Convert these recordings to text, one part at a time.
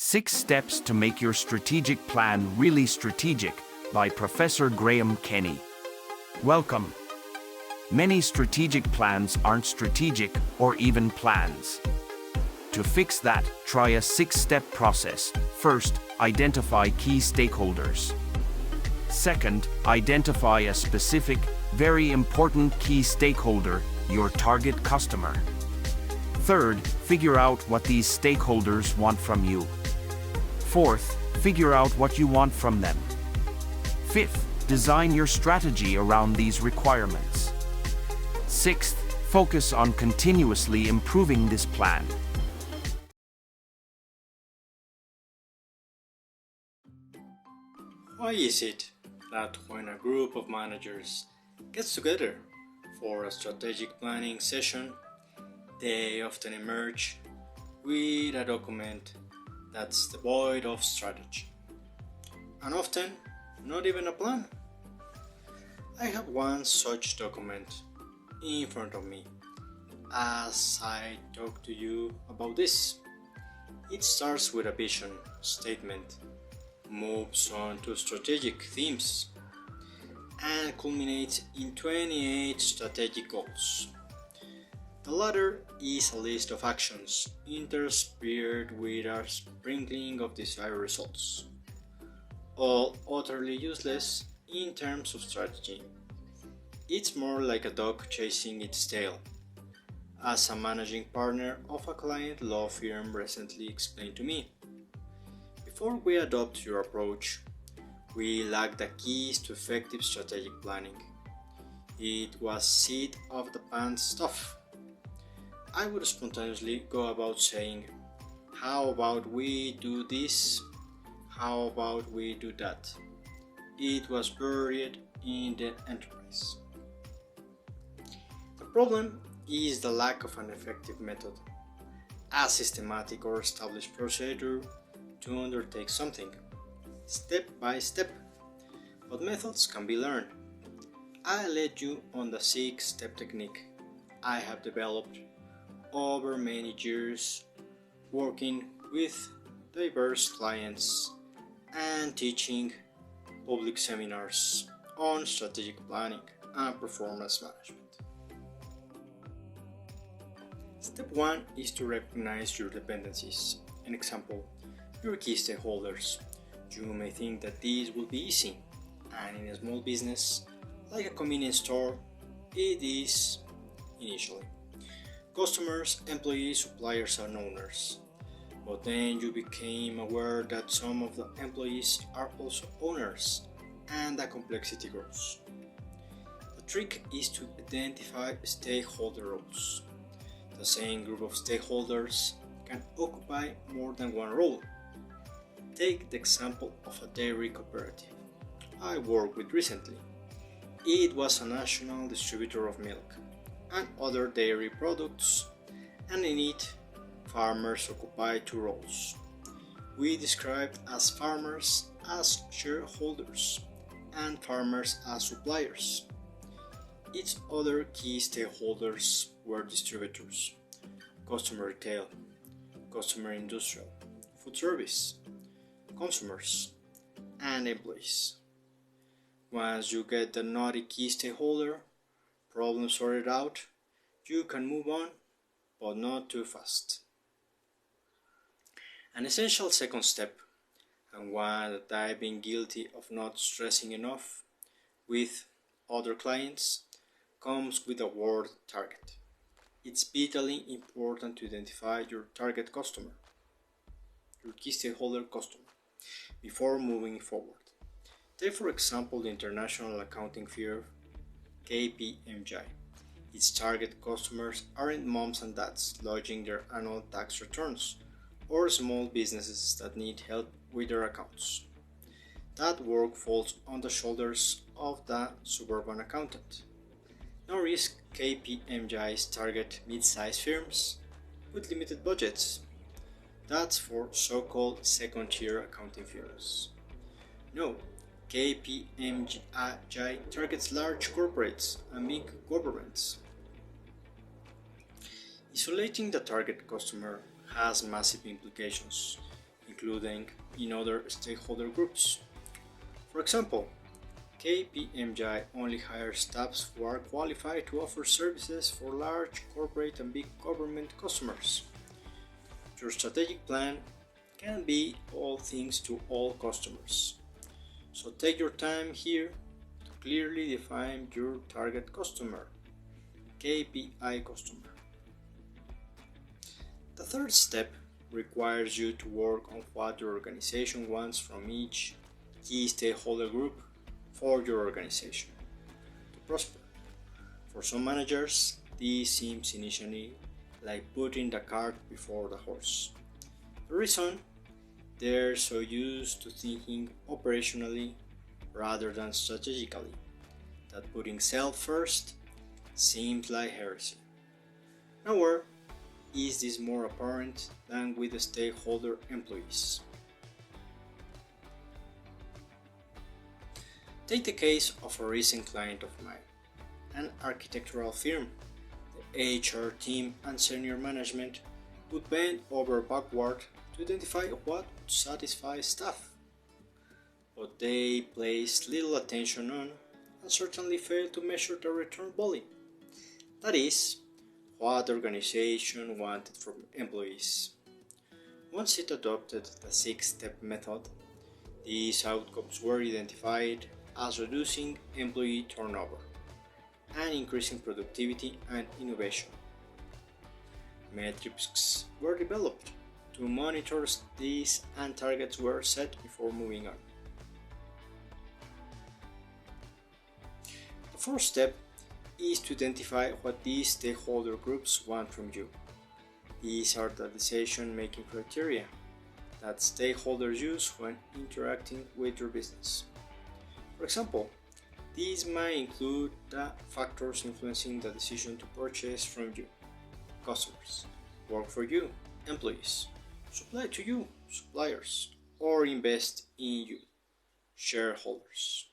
6 Steps to Make Your Strategic Plan Really Strategic by Professor Graham Kenny. Welcome. Many strategic plans aren't strategic or even plans. To fix that, try a 6-step process. First, identify key stakeholders. Second, identify a specific, very important key stakeholder, your target customer. Third, figure out what these stakeholders want from you. Fourth, figure out what you want from them. Fifth, design your strategy around these requirements. Sixth, focus on continuously improving this plan. Why is it that when a group of managers gets together for a strategic planning session, they often emerge with a document that's devoid of strategy, and often not even a plan? I have one such document in front of me as I talk to you about this. It starts with a vision statement, moves on to strategic themes, and culminates in 28 strategic goals. The latter is a list of actions interspersed with a sprinkling of desired results, all utterly useless in terms of strategy. It's more like a dog chasing its tail, as a managing partner of a client law firm recently explained to me. Before we adopt your approach, we lack the keys to effective strategic planning. It was seat of the pants stuff. I would spontaneously go about saying, how about we do this? How about we do that? It was buried in the enterprise. The problem is the lack of an effective method, a systematic or established procedure to undertake something, step by step. But methods can be learned. I led you on the 6-step technique I have developed over many years working with diverse clients and teaching public seminars on strategic planning and performance management. Step 1 is to recognize your dependencies. An example, your key stakeholders. You may think that this will be easy, and in a small business, like a convenience store, it is initially. Customers, employees, suppliers, and owners. But then you became aware that some of the employees are also owners, and the complexity grows. The trick is to identify stakeholder roles. The same group of stakeholders can occupy more than one role. Take the example of a dairy cooperative I worked with recently. It was a national distributor of milk and other dairy products, and in it, farmers occupied 2 roles. We described as farmers as shareholders and farmers as suppliers. Its other key stakeholders were distributors, customer retail, customer industrial, food service, consumers, and employees. Once you get the naughty key stakeholder problem sorted out, you can move on, but not too fast. An essential second step, and one that I've been guilty of not stressing enough with other clients, comes with the word target. It's vitally important to identify your target customer, your key stakeholder customer, before moving forward. Take for example the international accounting firm KPMG. Its target customers aren't moms and dads lodging their annual tax returns, or small businesses that need help with their accounts. That work falls on the shoulders of the suburban accountant. Nor is KPMG's target mid-sized firms with limited budgets. That's for so-called second-tier accounting firms. No, KPMG targets large corporates and big governments. Isolating the target customer has massive implications, including in other stakeholder groups. For example, KPMG only hires staff who are qualified to offer services for large corporate and big government customers. Your strategic plan can be all things to all customers. So take your time here to clearly define your target customer, KPI customer. The third step requires you to work on what your organization wants from each key stakeholder group for your organization to prosper. For some managers, this seems initially like putting the cart before the horse. The reason? They're so used to thinking operationally rather than strategically that putting self first seems like heresy. Nowhere is this more apparent than with the stakeholder employees. Take the case of a recent client of mine, an architectural firm. The HR team and senior management would bend over backward to identify what would satisfy staff, but they placed little attention on and certainly failed to measure the return volume. That is, what the organization wanted from employees. Once it adopted the 6-step method, these outcomes were identified as reducing employee turnover and increasing productivity and innovation. Metrics were developed to monitor these and targets were set before moving on. The fourth step is to identify what these stakeholder groups want from you. These are the decision-making criteria that stakeholders use when interacting with your business. For example, these might include the factors influencing the decision to purchase from you, customers, work for you, employees, supply to you, suppliers, or invest in you, shareholders.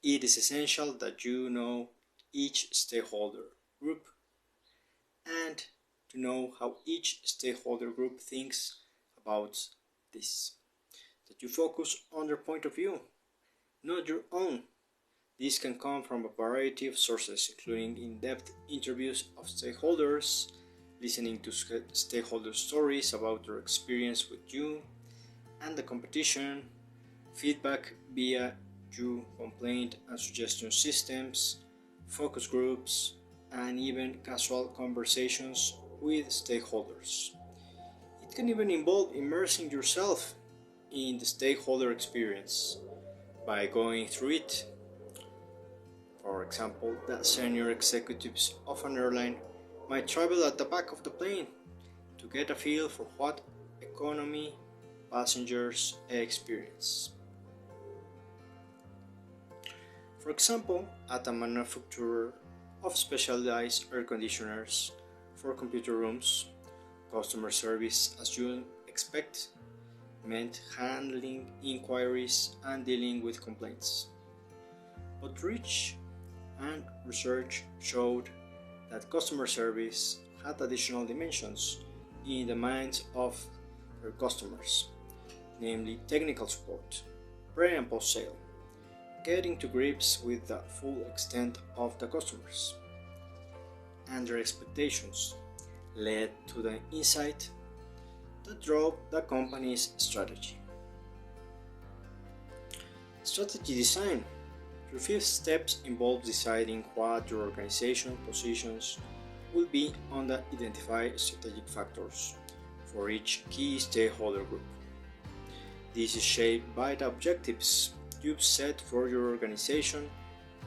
It is essential that you know each stakeholder group and to know how each stakeholder group thinks about this. That you focus on their point of view, not your own. This can come from a variety of sources, including in-depth interviews of stakeholders, listening to stakeholder stories about their experience with you and the competition, feedback via your complaint and suggestion systems, focus groups, and even casual conversations with stakeholders. It can even involve immersing yourself in the stakeholder experience by going through it. For example, the senior executives of an airline might travel at the back of the plane to get a feel for what economy passengers experience. For example, at a manufacturer of specialized air conditioners for computer rooms, customer service, as you expect, meant handling inquiries and dealing with complaints. But research showed that customer service had additional dimensions in the minds of their customers, namely technical support, pre and post sale, getting to grips with the full extent of the customers and their expectations led to the insight that drove the company's strategy. Strategy design. Your fifth steps involve deciding what your organization positions will be on the identified strategic factors for each key stakeholder group. This is shaped by the objectives you've set for your organization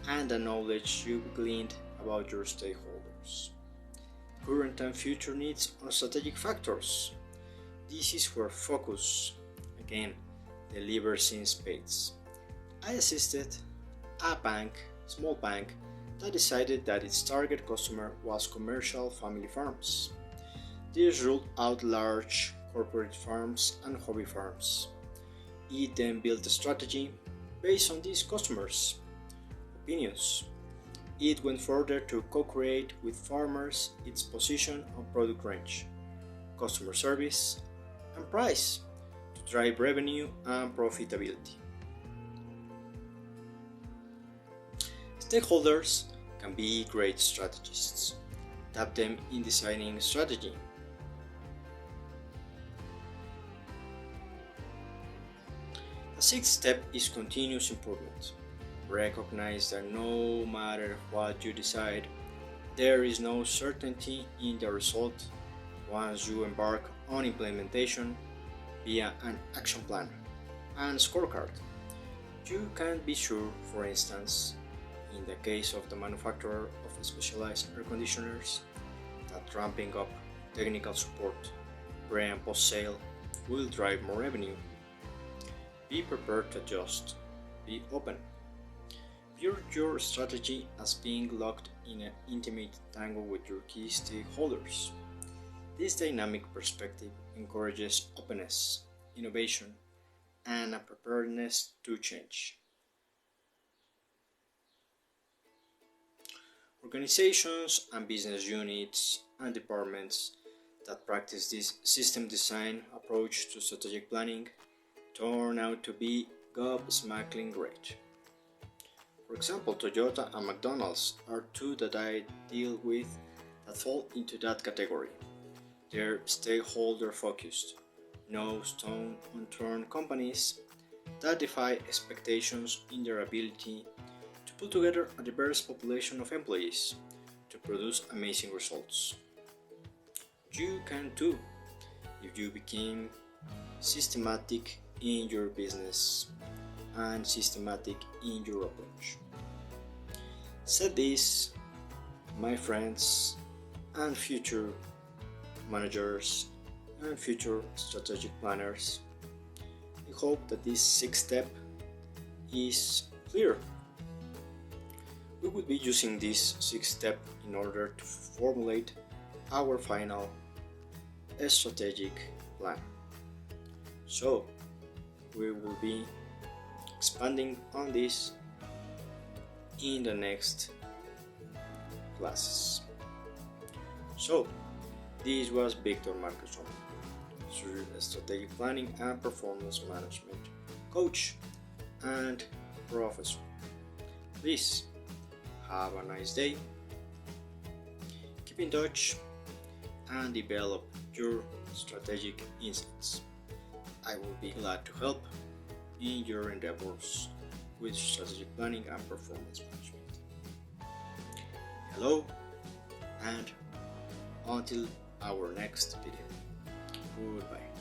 and the knowledge you've gleaned about your stakeholders. Current and future needs on strategic factors. This is where focus, again, delivers in spades. I assisted a small bank, that decided that its target customer was commercial family farms. This ruled out large corporate farms and hobby farms. It then built a strategy based on these customers' opinions. It went further to co-create with farmers its position on product range, customer service, and price to drive revenue and profitability. Stakeholders can be great strategists. Tap them in designing strategy. The sixth step is continuous improvement. Recognize that no matter what you decide, there is no certainty in the result once you embark on implementation via an action plan and scorecard. You can't be sure, for instance, in the case of the manufacturer of specialized air conditioners, that ramping up technical support pre and post sale will drive more revenue. Be prepared to adjust. Be open. View your strategy as being locked in an intimate tangle with your key stakeholders. This dynamic perspective encourages openness, innovation, and a preparedness to change. Organizations and business units and departments that practice this system design approach to strategic planning turn out to be gobsmackingly great. For example, Toyota and McDonald's are two that I deal with that fall into that category. They're stakeholder focused, no stone unturned companies that defy expectations in their ability to put together a diverse population of employees to produce amazing results. You can too if you become systematic in your business and systematic in your approach. Said this, my friends and future managers and future strategic planners, I hope that this sixth step is clear. We will be using this sixth step in order to formulate our final strategic plan. So, we will be expanding on this in the next classes. So, this was Victor Marqueson, strategic planning and performance management coach and professor. Please have a nice day, keep in touch, and develop your strategic insights. I will be glad to help in your endeavors with strategic planning and performance management. Hello, and until our next video. Goodbye.